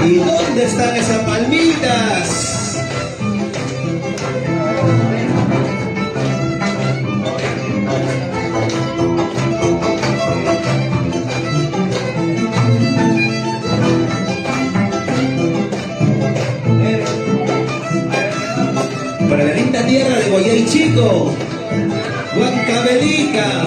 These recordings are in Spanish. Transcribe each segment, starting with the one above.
¿Y dónde están esas palmitas? Para la linda tierra de Guayay Chico, Huancavelica.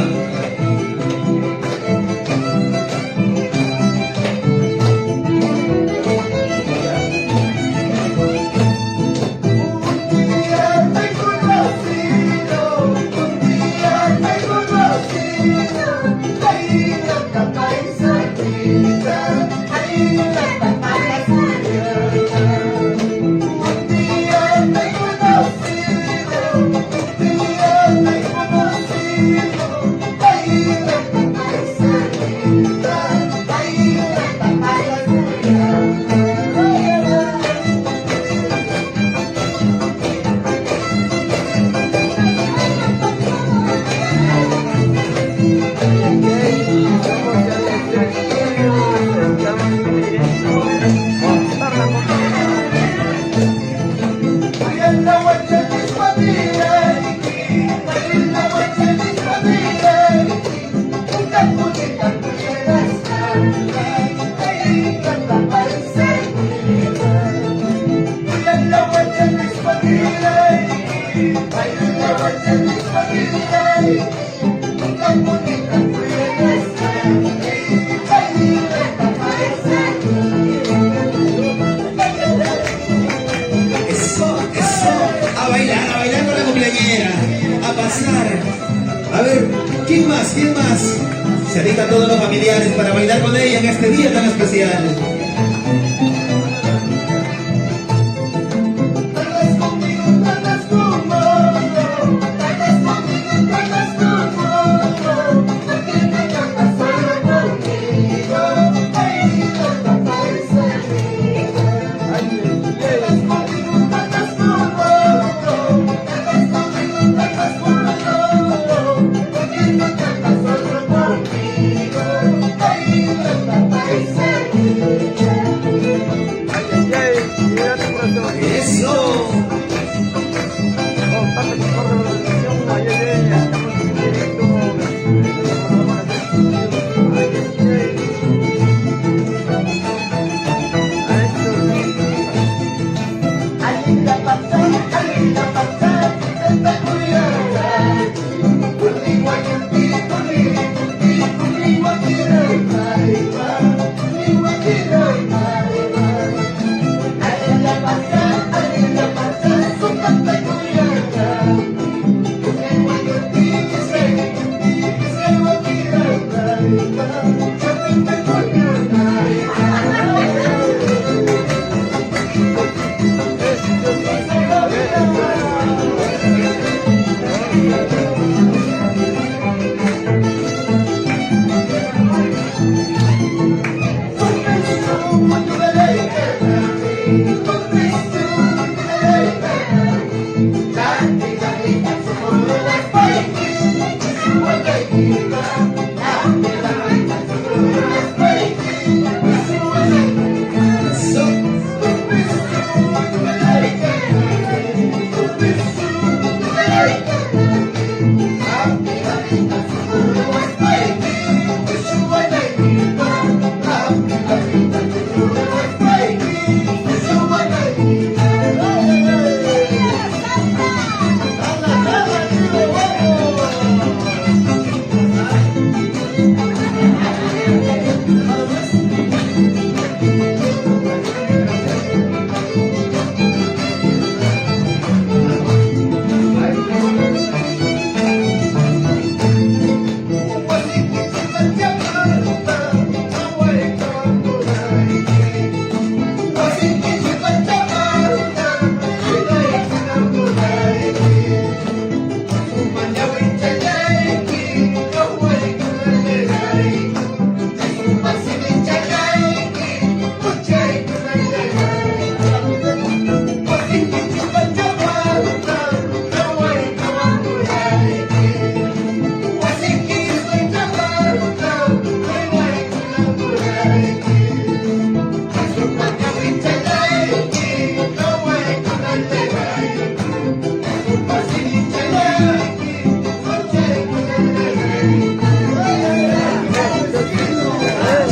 A bailar con la cumpleañera, a pasar. A ver, ¿quién más? ¿Quién más? Se dedican todos los familiares para bailar con ella en este día tan especial.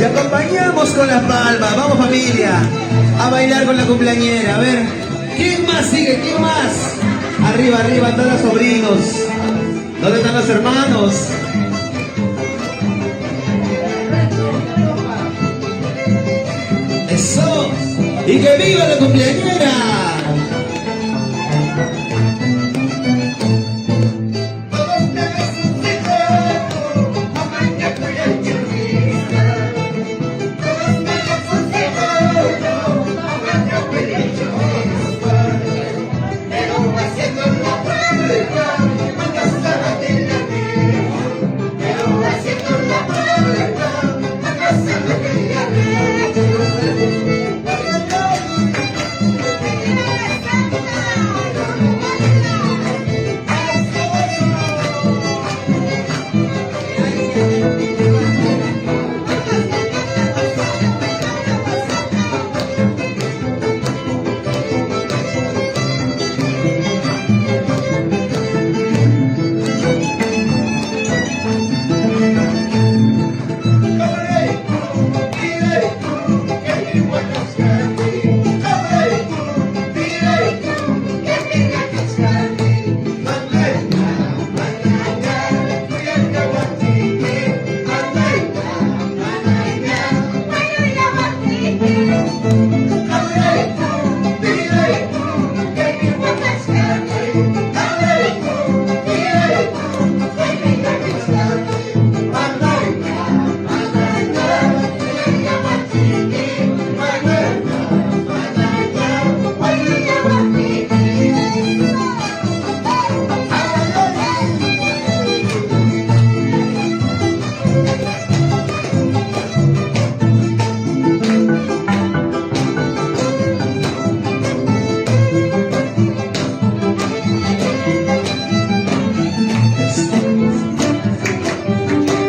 Y acompañamos con la palma. Vamos familia, a bailar con la cumpleañera. A ver, ¿quién más sigue? ¿Quién más? Arriba, arriba, están los sobrinos. ¿Dónde están los hermanos? Eso. Y que viva la cumpleañera.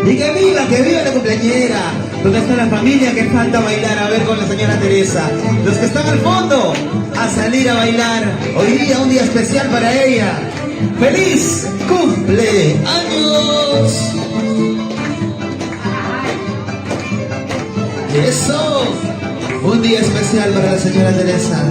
Y que viva la cumpleañera. ¿Dónde está la familia que falta bailar? A ver con la señora Teresa. Los que están al fondo, a salir a bailar. Hoy día, un día especial para ella. ¡Feliz cumpleaños! Eso, un día especial para la señora Teresa.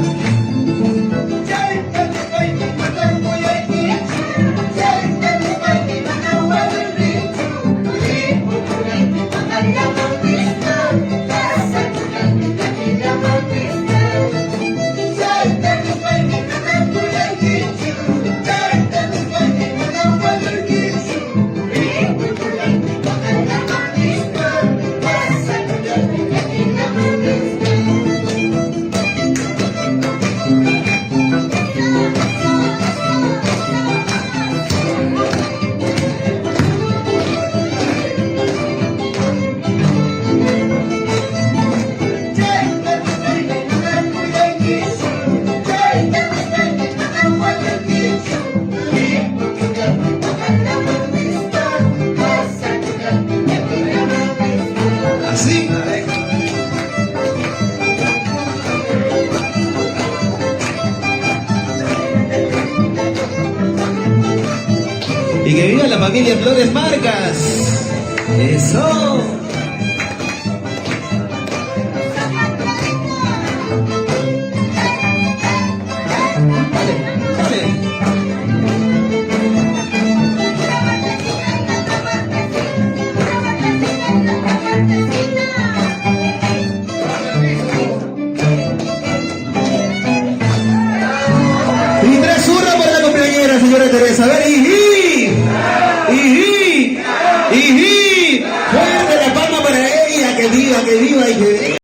Así. Y que viva la familia Flores Marcas. Eso.